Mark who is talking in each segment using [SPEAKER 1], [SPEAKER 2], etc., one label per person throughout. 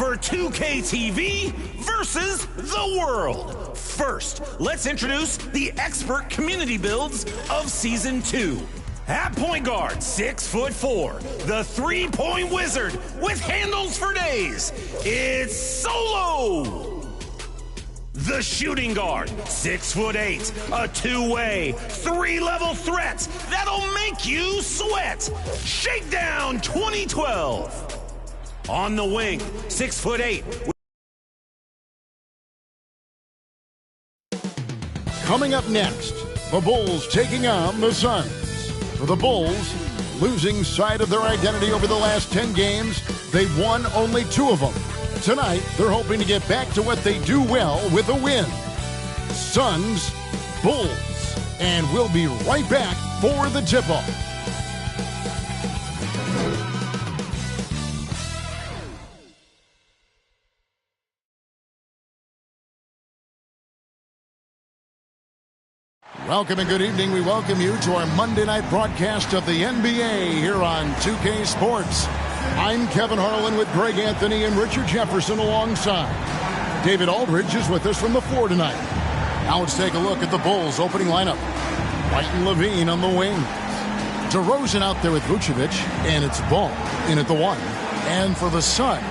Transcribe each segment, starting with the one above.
[SPEAKER 1] for 2K TV versus the world. First, let's introduce the expert community builds of Season 2. At point guard, 6'4", the three-point wizard with handles for days, it's Solo. The shooting guard, 6'8", a two-way, three-level threat that'll make you sweat, Shakedown 2012. On the wing, 6'8".
[SPEAKER 2] Coming up next, the Bulls taking on the Suns. For the Bulls, losing sight of their identity over the last 10 games, they've won only 2 of them. Tonight, they're hoping to get back to what they do well with a win. Suns, Bulls. And we'll be right back for the tip-off. Welcome and good evening. We welcome you to our Monday night broadcast of the NBA here on 2K Sports. I'm Kevin Harlan with Greg Anthony and Richard Jefferson alongside. David Aldridge is with us from the floor tonight. Now let's take a look at the Bulls opening lineup. White and Levine on the wing. DeRozan out there with Vucevic, and it's Ball in at the 1. And for the Suns,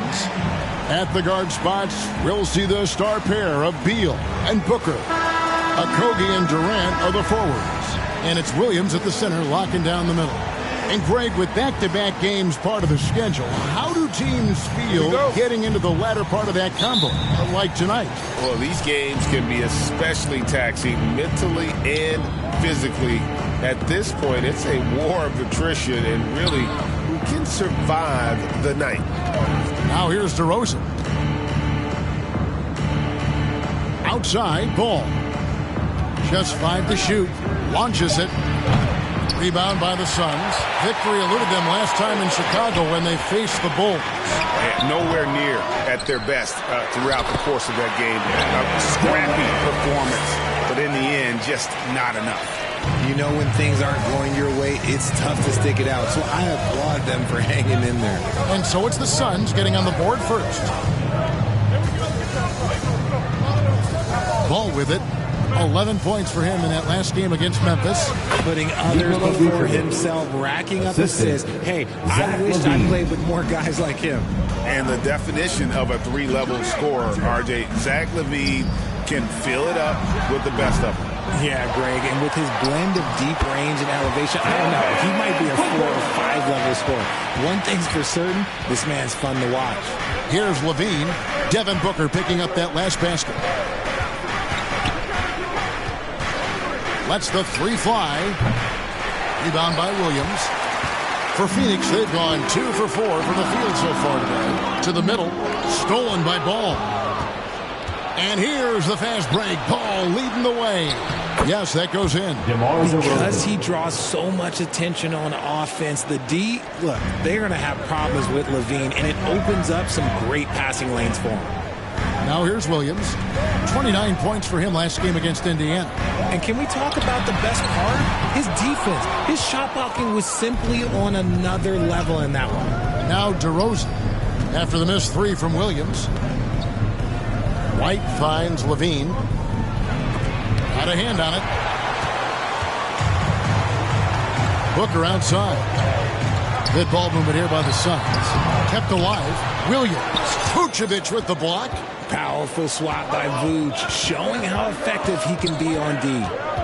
[SPEAKER 2] at the guard spots, we'll see the star pair of Beal and Booker. Okogie and Durant are the forwards. And it's Williams at the center locking down the middle. And Greg, with back-to-back games part of the schedule, how do teams feel getting into the latter part of that combo, like tonight?
[SPEAKER 3] Well, these games can be especially taxing mentally and physically. At this point, it's a war of attrition and really who can survive the night.
[SPEAKER 2] Now here's DeRozan. Outside, Ball. Just 5 to shoot. Launches it. Rebound by the Suns. Victory eluded them last time in Chicago when they faced the Bulls.
[SPEAKER 3] And nowhere near at their best throughout the course of that game. A scrappy performance, but in the end, just not enough.
[SPEAKER 4] You know when things aren't going your way, it's tough to stick it out. So I applaud them for hanging in there.
[SPEAKER 2] And so it's the Suns getting on the board first. Ball with it. 11 points for him in that last game against Memphis.
[SPEAKER 4] Putting others before himself, racking up assists. Hey, I wish I played with more guys like him.
[SPEAKER 3] And the definition of a three-level scorer, RJ, Zach LaVine can fill it up with the best of them.
[SPEAKER 4] Yeah, Greg, and with his blend of deep range and elevation, I don't know. He might be a 4 or 5 level scorer. One thing's for certain, this man's fun to watch.
[SPEAKER 2] Here's LaVine. Devin Booker picking up that last basket. Lets the 3 fly. Rebound by Williams. For Phoenix, they've gone 2 for 4 from the field so far today. To the middle. Stolen by Ball. And here's the fast break. Ball leading the way. Yes, that goes in.
[SPEAKER 4] Because he draws so much attention on offense, the D, look, they're going to have problems with LaVine, and it opens up some great passing lanes for him.
[SPEAKER 2] Now here's Williams. 29 points for him last game against Indiana.
[SPEAKER 4] And can we talk about the best part? His defense. His shot blocking was simply on another level in that one.
[SPEAKER 2] Now DeRozan. After the missed 3 from Williams. White finds Levine. Got a hand on it. Booker outside. Good ball movement here by the Suns. Kept alive. Williams. Vucevic with the block.
[SPEAKER 4] Powerful swat by Vuce, showing how effective he can be on D.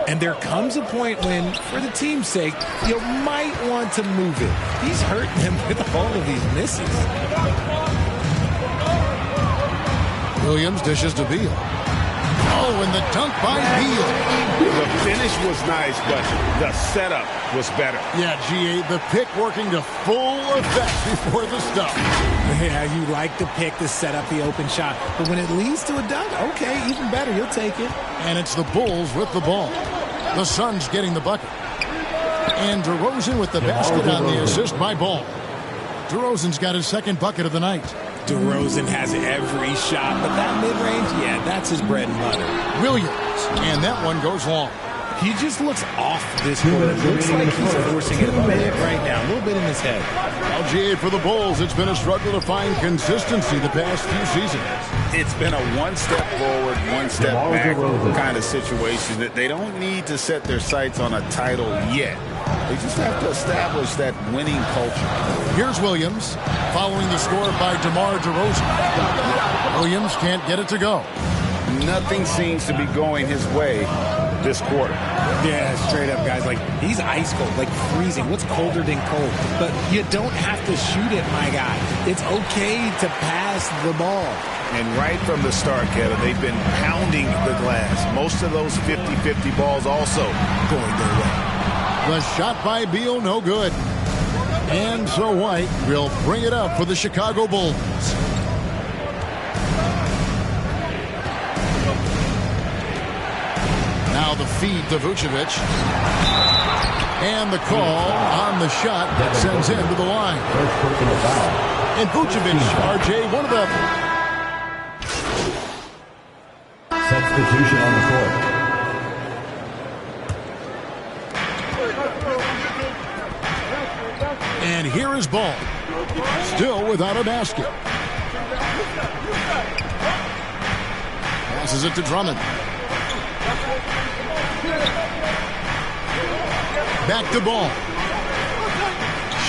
[SPEAKER 4] And there comes a point when, for the team's sake, you might want to move it. He's hurting them with all of these misses.
[SPEAKER 2] Williams dishes to Beal. Oh, and the dunk by Beal.
[SPEAKER 3] The finish was nice, but the setup was better.
[SPEAKER 2] Yeah, GA, the pick working to full effect before the stop.
[SPEAKER 4] Yeah, you like the pick to set up the open shot. But when it leads to a dunk, okay, even better, you'll take it.
[SPEAKER 2] And it's the Bulls with the ball. The Suns getting the bucket. And DeRozan with the basket on the assist by Ball. DeRozan's got his second bucket of the night.
[SPEAKER 4] DeRozan has every shot, but that mid-range, yeah, that's his bread and butter.
[SPEAKER 2] Williams, and that one goes long.
[SPEAKER 4] He just looks off this quarter. Looks like he's forcing it a bit right now. A little bit in his head.
[SPEAKER 2] LGA for the Bulls. It's been a struggle to find consistency the past few seasons.
[SPEAKER 5] It's been a one step forward, one step back kind of situation that they don't need to set their sights on a title yet. They just have to establish that winning culture.
[SPEAKER 2] Here's Williams following the score by DeMar DeRozan. Williams can't get it to go.
[SPEAKER 5] Nothing seems to be going his way this quarter.
[SPEAKER 4] Yeah, straight up, guys. Like, he's ice cold, like freezing. What's colder than cold? But you don't have to shoot it, my guy. It's okay to pass the ball.
[SPEAKER 5] And right from the start, Kevin, they've been pounding the glass. Most of those 50-50 balls also going their way.
[SPEAKER 2] The shot by Beal, no good. And so White will bring it up for the Chicago Bulls. Now the feed to Vucevic. And the call on the shot that sends him to the line. And Vucevic, RJ, one of the...
[SPEAKER 6] Substitution on the court.
[SPEAKER 2] And here is Ball. Still without a basket. Passes it to Drummond. Back to Ball.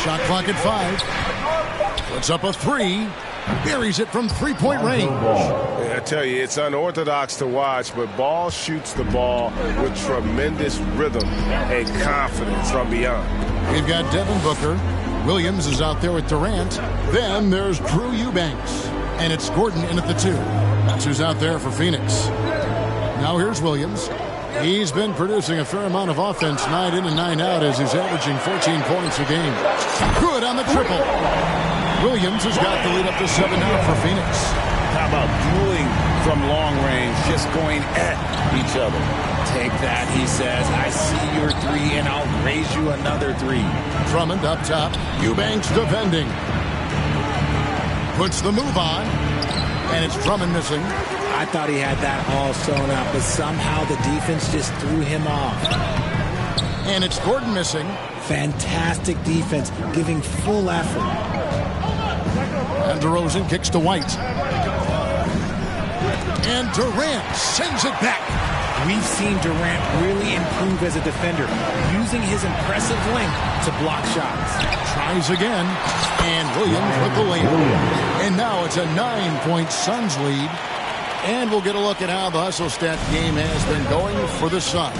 [SPEAKER 2] Shot clock at 5. Puts up a 3. Buries it from three-point range.
[SPEAKER 3] I tell you, it's unorthodox to watch, but Ball shoots the ball with tremendous rhythm and confidence from beyond.
[SPEAKER 2] We've got Devin Booker. Williams is out there with Durant. Then there's Drew Eubanks. And it's Gordon in at the 2. That's who's out there for Phoenix. Now here's Williams. He's been producing a fair amount of offense night in and night out as he's averaging 14 points a game. Good on the triple. Williams has got the lead up to 7 now for Phoenix.
[SPEAKER 5] How about dueling from long range, just going at each other?
[SPEAKER 4] Take that, he says. I see your 3, and I'll raise you another 3.
[SPEAKER 2] Drummond up top. Eubanks defending. Puts the move on. And it's Drummond missing.
[SPEAKER 4] I thought he had that all sewn up, but somehow the defense just threw him off.
[SPEAKER 2] And it's Gordon missing.
[SPEAKER 4] Fantastic defense, giving full effort.
[SPEAKER 2] And DeRozan kicks to White. And Durant sends it back.
[SPEAKER 4] We've seen Durant really improve as a defender, using his impressive length to block shots.
[SPEAKER 2] Tries again. And Williams with the layup. And now it's a 9-point Suns lead. And we'll get a look at how the hustle stat game has been going for the Suns.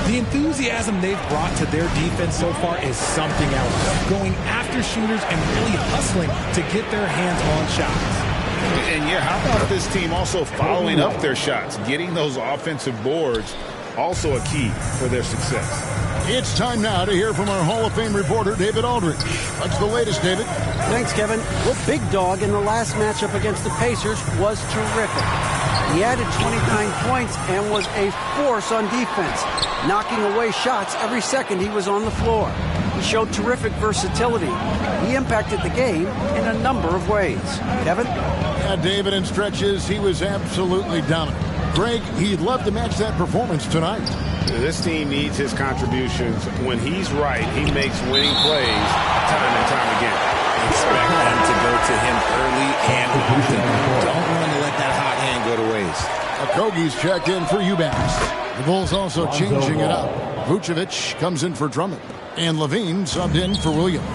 [SPEAKER 4] The enthusiasm they've brought to their defense so far is something else. Going after shooters and really hustling to get their hands on shots.
[SPEAKER 5] And yeah, how about this team also following up their shots? Getting those offensive boards, also a key for their success.
[SPEAKER 2] It's time now to hear from our Hall of Fame reporter, David Aldridge. What's the latest, David?
[SPEAKER 7] Thanks, Kevin. Well, Big Dog in the last matchup against the Pacers was terrific. He added 29 points and was a force on defense, knocking away shots every second he was on the floor. He showed terrific versatility. He impacted the game in a number of ways. Kevin?
[SPEAKER 2] Yeah, David, in stretches, he was absolutely dominant. Greg, he'd love to match that performance tonight.
[SPEAKER 3] This team needs his contributions. When he's right, he makes winning plays time and time again.
[SPEAKER 4] Expect them to go to him early and often. Don't want to let that hot hand go to waste.
[SPEAKER 2] Okogie's checked in for Eubanks. The Bulls also changing it up. Vucevic comes in for Drummond. And Levine subbed in for Williams.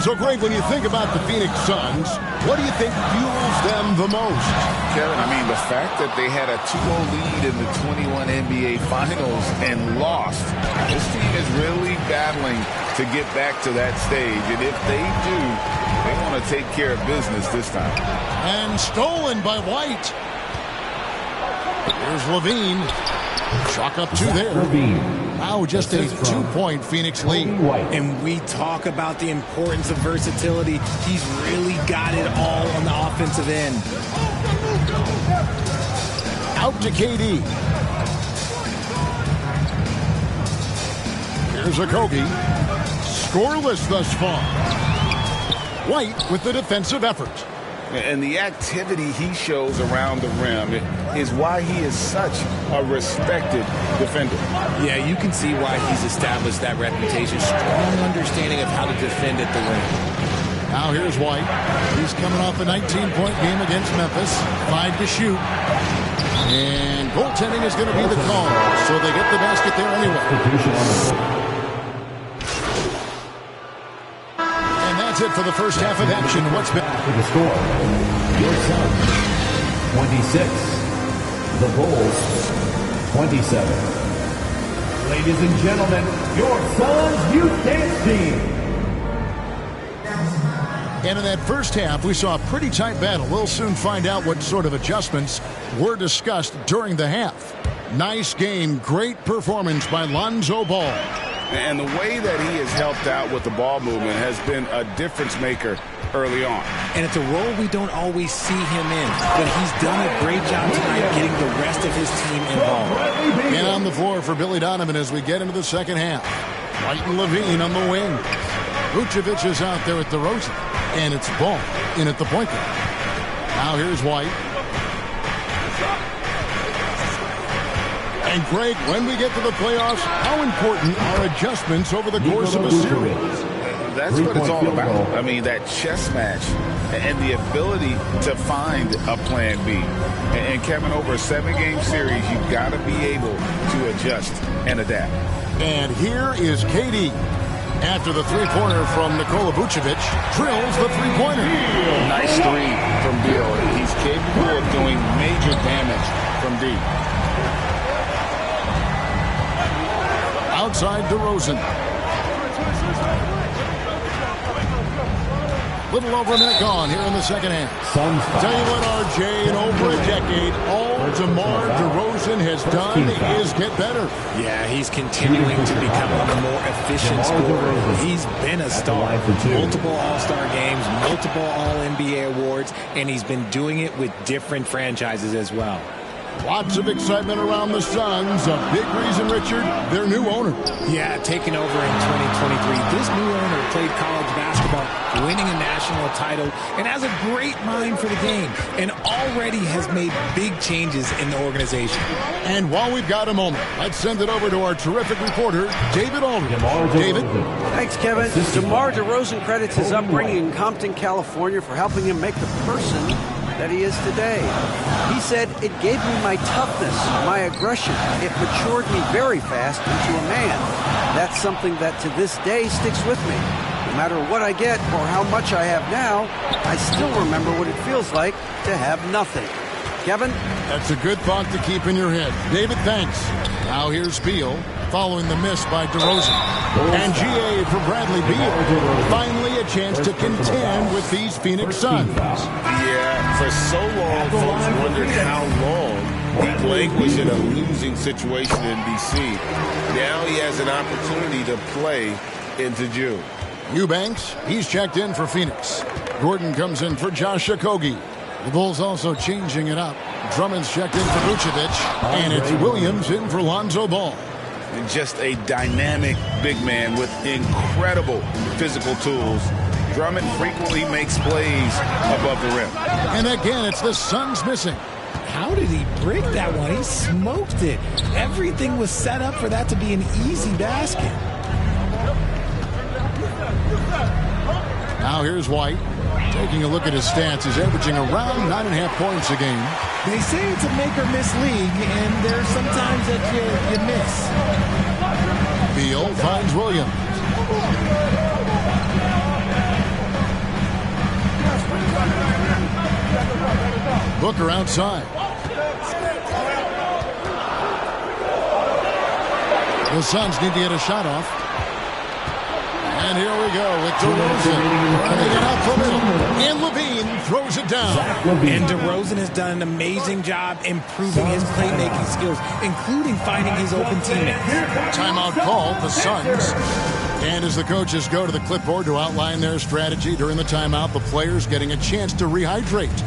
[SPEAKER 2] So, Greg, when you think about the Phoenix Suns, what do you think fuels them the most?
[SPEAKER 5] Kevin, I mean, the fact that they had a 2-0 lead in the 21 NBA Finals and lost. This team is really battling to get back to that stage. And if they do, they want to take care of business this time.
[SPEAKER 2] And stolen by White. Here's Levine. Chalk up 2 there. Now just a 2-point Phoenix lead.
[SPEAKER 4] And we talk about the importance of versatility. He's really got it all on the offensive end.
[SPEAKER 2] Out to KD. Here's Okogie. Scoreless thus far. White with the defensive effort.
[SPEAKER 5] And the activity he shows around the rim is why he is such a respected defender.
[SPEAKER 4] Yeah, you can see why he's established that reputation. Strong understanding of how to defend at the rim.
[SPEAKER 2] Now here's White. He's coming off a 19-point game against Memphis. 5 to shoot. And goaltending is going to be the call. So they get the basket there anyway. That's it for the first half of action. What's been
[SPEAKER 6] for the score? Your Suns 26, the Bulls 27. Ladies and gentlemen, your Suns Youth Dance Team.
[SPEAKER 2] And in that first half, we saw a pretty tight battle. We'll soon find out what sort of adjustments were discussed during the half. Nice game, great performance by Lonzo Ball.
[SPEAKER 5] And the way that he has helped out with the ball movement has been a difference maker early on.
[SPEAKER 4] And it's a role we don't always see him in, but he's done a great job tonight getting the rest of his team involved.
[SPEAKER 2] And on the floor for Billy Donovan as we get into the second half. White and Levine on the wing. Vucevic is out there at DeRozan. And it's Ball in at the point guard. Now here's White. And Greg, when we get to the playoffs, how important are adjustments over the course of a series?
[SPEAKER 5] That's what it's all about. I mean, that chess match and the ability to find a plan B. And Kevin, over a 7-game series, you've got to be able to adjust and adapt.
[SPEAKER 2] And here is KD. After the three-pointer from Nikola Vucevic, drills the three-pointer.
[SPEAKER 5] Nice three from Beal. He's capable of doing major damage from deep.
[SPEAKER 2] Outside DeRozan. Little over a minute gone here in the second half. Tell you what, RJ, in over a decade, all DeMar DeRozan has done is get better.
[SPEAKER 4] Yeah, he's continuing to become one of the more efficient scorers. He's been a star. Multiple All-Star games, multiple All-NBA awards, and he's been doing it with different franchises as well.
[SPEAKER 2] Lots of excitement around the Suns. A big reason, Richard, their new owner.
[SPEAKER 4] Yeah, taking over in 2023. This new owner played college basketball, winning a national title, and has a great mind for the game, and already has made big changes in the organization.
[SPEAKER 2] And while we've got a moment, let's send it over to our terrific reporter, David Aldridge. David?
[SPEAKER 7] Thanks, Kevin. DeMar DeRozan credits his upbringing in Compton, California for helping him make the person that he is today. He said, "It gave me my toughness, my aggression. It matured me very fast into a man. That's something that to this day sticks with me. No matter what I get or how much I have now, I still remember what it feels like to have nothing." Kevin?
[SPEAKER 2] That's a good thought to keep in your head. David, thanks. Now here's Beal, following the miss by DeRozan. And GA for Bradley Beal. Finally a chance to contend with these Phoenix Suns.
[SPEAKER 5] Yeah, for so long, folks wondered how long he languished in a losing situation in D.C. Now he has an opportunity to play into June.
[SPEAKER 2] Eubanks, he's checked in for Phoenix. Gordon comes in for Josh Okogie. The Bulls also changing it up. Drummond's checked in for Vucevic, and it's Williams in for Lonzo Ball.
[SPEAKER 5] Just a dynamic big man with incredible physical tools. Drummond frequently makes plays above the rim.
[SPEAKER 2] And again, it's the Suns missing.
[SPEAKER 4] How did he break that one? He smoked it. Everything was set up for that to be an easy basket.
[SPEAKER 2] Now here's White. Taking a look at his stats, he's averaging around 9.5 points a game.
[SPEAKER 4] They say it's a make-or-miss league, and there's sometimes that you miss.
[SPEAKER 2] Beal finds Williams. Booker outside. The Suns need to get a shot off. And here we go with DeRozan running it up the middle. And Levine throws it down.
[SPEAKER 4] And DeRozan has done an amazing job improving his playmaking skills, including finding his open teammates.
[SPEAKER 2] Timeout called, the Suns. And as the coaches go to the clipboard to outline their strategy during the timeout, the players getting a chance to rehydrate.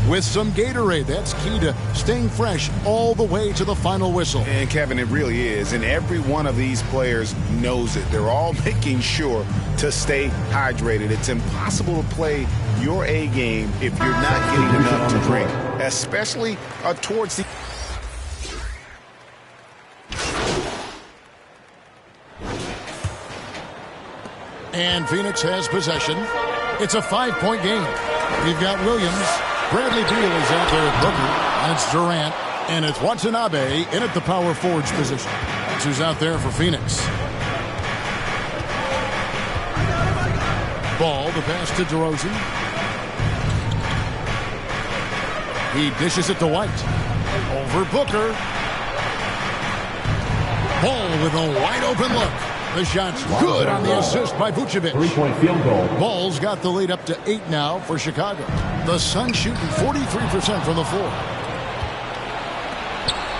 [SPEAKER 2] with some Gatorade. That's key to staying fresh all the way to the final whistle.
[SPEAKER 3] And Kevin, it really is. And every one of these players knows it. They're all making sure to stay hydrated. It's impossible to play your A game if you're not getting enough to drink, especially towards the...
[SPEAKER 2] And Phoenix has possession. It's a 5-point game. We've got Williams. Bradley Beal is out there at Booker. That's Durant. And it's Watanabe in at the power forward position. That's who's out there for Phoenix. Ball, the pass to DeRozan. He dishes it to White. Over Booker. Ball with a wide open look. The shot's good on the assist by Vucevic.
[SPEAKER 6] 3-point field goal.
[SPEAKER 2] Ball's got the lead up to 8 now for Chicago. The Suns shooting 43% from the floor.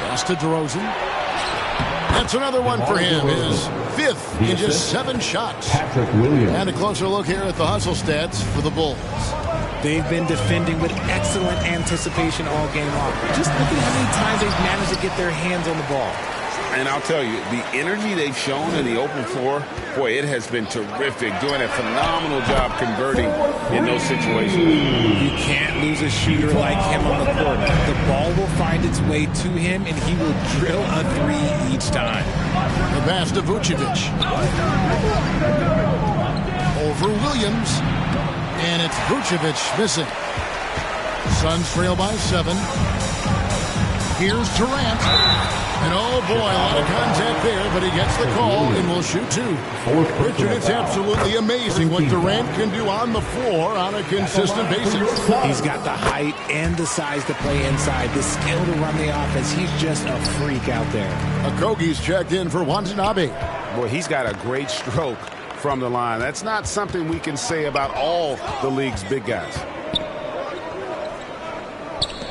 [SPEAKER 2] Pass to DeRozan. That's another one for him. His 5th in just 7 shots.
[SPEAKER 6] Patrick Williams.
[SPEAKER 2] And a closer look here at the hustle stats for the Bulls.
[SPEAKER 4] They've been defending with excellent anticipation all game long. Just look at how many times they've managed to get their hands on the ball.
[SPEAKER 3] And I'll tell you, the energy they've shown in the open floor, boy, it has been terrific. Doing a phenomenal job converting in those situations.
[SPEAKER 4] You can't lose a shooter like him on the court. The ball will find its way to him, and he will drill a 3 each time.
[SPEAKER 2] The pass to Vucevic. Over Williams. And it's Vucevic missing. Suns trail by 7. Here's Durant. And oh boy, a lot of contact there, but he gets the call and will shoot 2. Richard, it's absolutely amazing what Durant can do on the floor on a consistent basis.
[SPEAKER 4] He's got the height and the size to play inside, the skill to run the offense. He's just a freak out there.
[SPEAKER 2] Okogie's checked in for Watanabe.
[SPEAKER 3] Boy, he's got a great stroke from the line. That's not something we can say about all the league's big guys.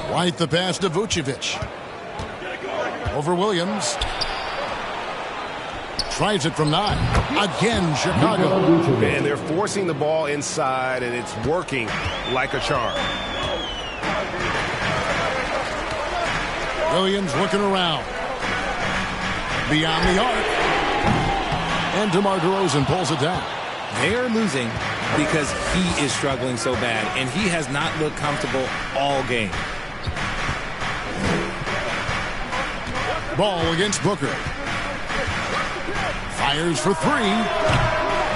[SPEAKER 2] White the pass to Vucevic. Over Williams. Tries it from 9. Again, Chicago.
[SPEAKER 3] Man, they're forcing the ball inside, and it's working like a charm.
[SPEAKER 2] Williams looking around. Beyond the arc. And DeMar DeRozan pulls it down.
[SPEAKER 4] They are losing because he is struggling so bad, and he has not looked comfortable all game.
[SPEAKER 2] Ball against Booker. Fires for 3.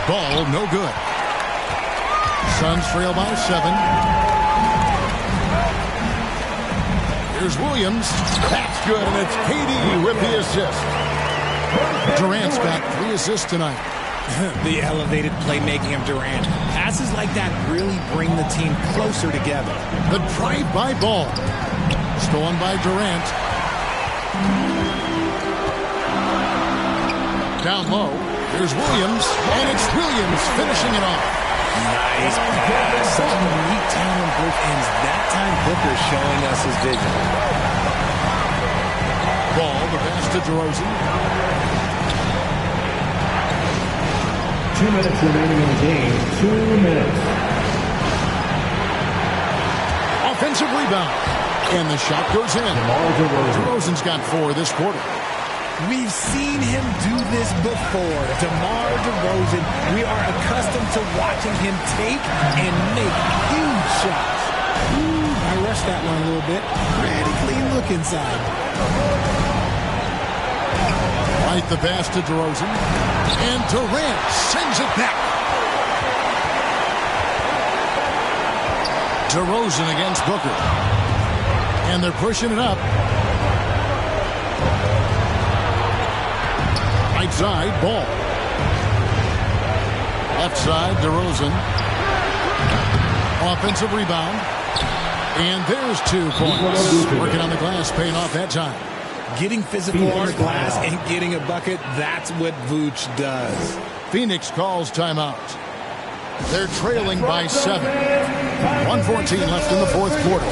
[SPEAKER 2] Ball no good. Suns trail by 7. Here's Williams. That's good, and it's KD with the assist. Durant's got 3 assists tonight.
[SPEAKER 4] The elevated playmaking of Durant. Passes like that really bring the team closer together.
[SPEAKER 2] The drive-by ball. Stolen by Durant. Down low. Here's Williams. And it's Williams finishing it off.
[SPEAKER 4] Nice pass. Such a unique talent on both ends. That time Booker showing us his vision.
[SPEAKER 2] Ball, the pass to DeRozan.
[SPEAKER 6] 2 minutes remaining in the game. 2 minutes.
[SPEAKER 2] Offensive rebound. And the shot goes in. DeRozan's got 4 this quarter.
[SPEAKER 4] We've seen him do this before. DeMar DeRozan, we are accustomed to watching him take and make huge shots. I rushed that one a little bit. Pretty clean look inside.
[SPEAKER 2] Right the pass to DeRozan. And Durant sends it back. DeRozan against Booker. And they're pushing it up. Right side, Ball. Left side, DeRozan. Offensive rebound. And there's 2 points. Working on the glass, paying off that time.
[SPEAKER 4] Getting physical on the glass and getting a bucket, that's what Vooch does.
[SPEAKER 2] Phoenix calls timeout. They're trailing by 7. 1:14 left in the 4th quarter.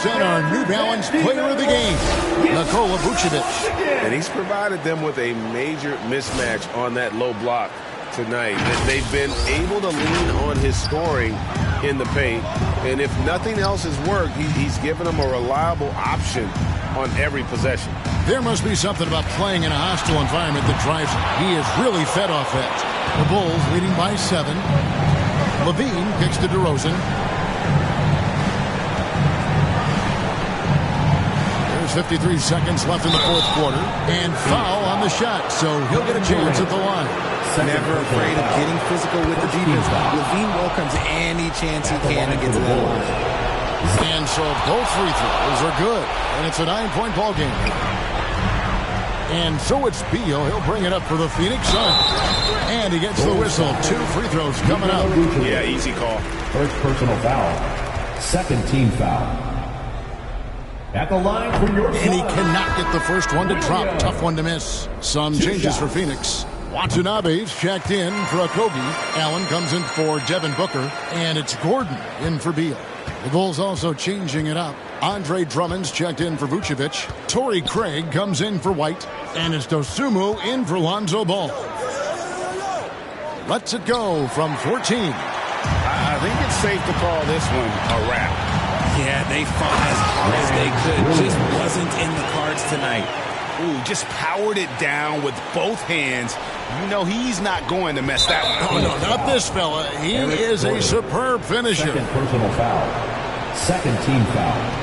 [SPEAKER 2] present our New Balance Player of the Game, Nikola Vucevic.
[SPEAKER 8] And he's provided them with a major mismatch on that low block tonight. They've been able to lean on his scoring in the paint. And if nothing else has worked, he's given them a reliable option on every possession.
[SPEAKER 2] There must be something about playing in a hostile environment that drives him. He is really fed off that. The Bulls leading by 7. Levine kicks to DeRozan. There's 53 seconds left in the fourth quarter. And foul on the shot, so he'll get a chance at the line.
[SPEAKER 4] Never afraid of getting physical with the defense. Levine welcomes any chance he can to get to that line.
[SPEAKER 2] And so both free throws are good. And it's a 9-point ball game. And so it's Beal. He'll bring it up for the Phoenix Suns. And he gets the whistle. 2 free throws coming up.
[SPEAKER 8] Yeah, easy call.
[SPEAKER 6] First personal foul. Second team foul. At the line for your
[SPEAKER 2] And he cannot get the first one to drop. Tough one to miss. Some changes for Phoenix. Watanabe's checked in for Okogie. Allen comes in for Devin Booker. And it's Gordon in for Beal. The Bulls also changing it up. Andre Drummond's checked in for Vucevic. Torrey Craig comes in for White. And it's Dosunmu in for Lonzo Ball. Lets it go from 14.
[SPEAKER 3] I think it's safe to call this one a wrap.
[SPEAKER 4] Yeah, they fought as hard as they could. Just wasn't in the cards tonight.
[SPEAKER 3] Ooh, just powered it down with both hands. You know he's not going to mess that one up.
[SPEAKER 2] Oh, no, not this fella. He is a superb finisher.
[SPEAKER 6] Second personal foul. Second team foul.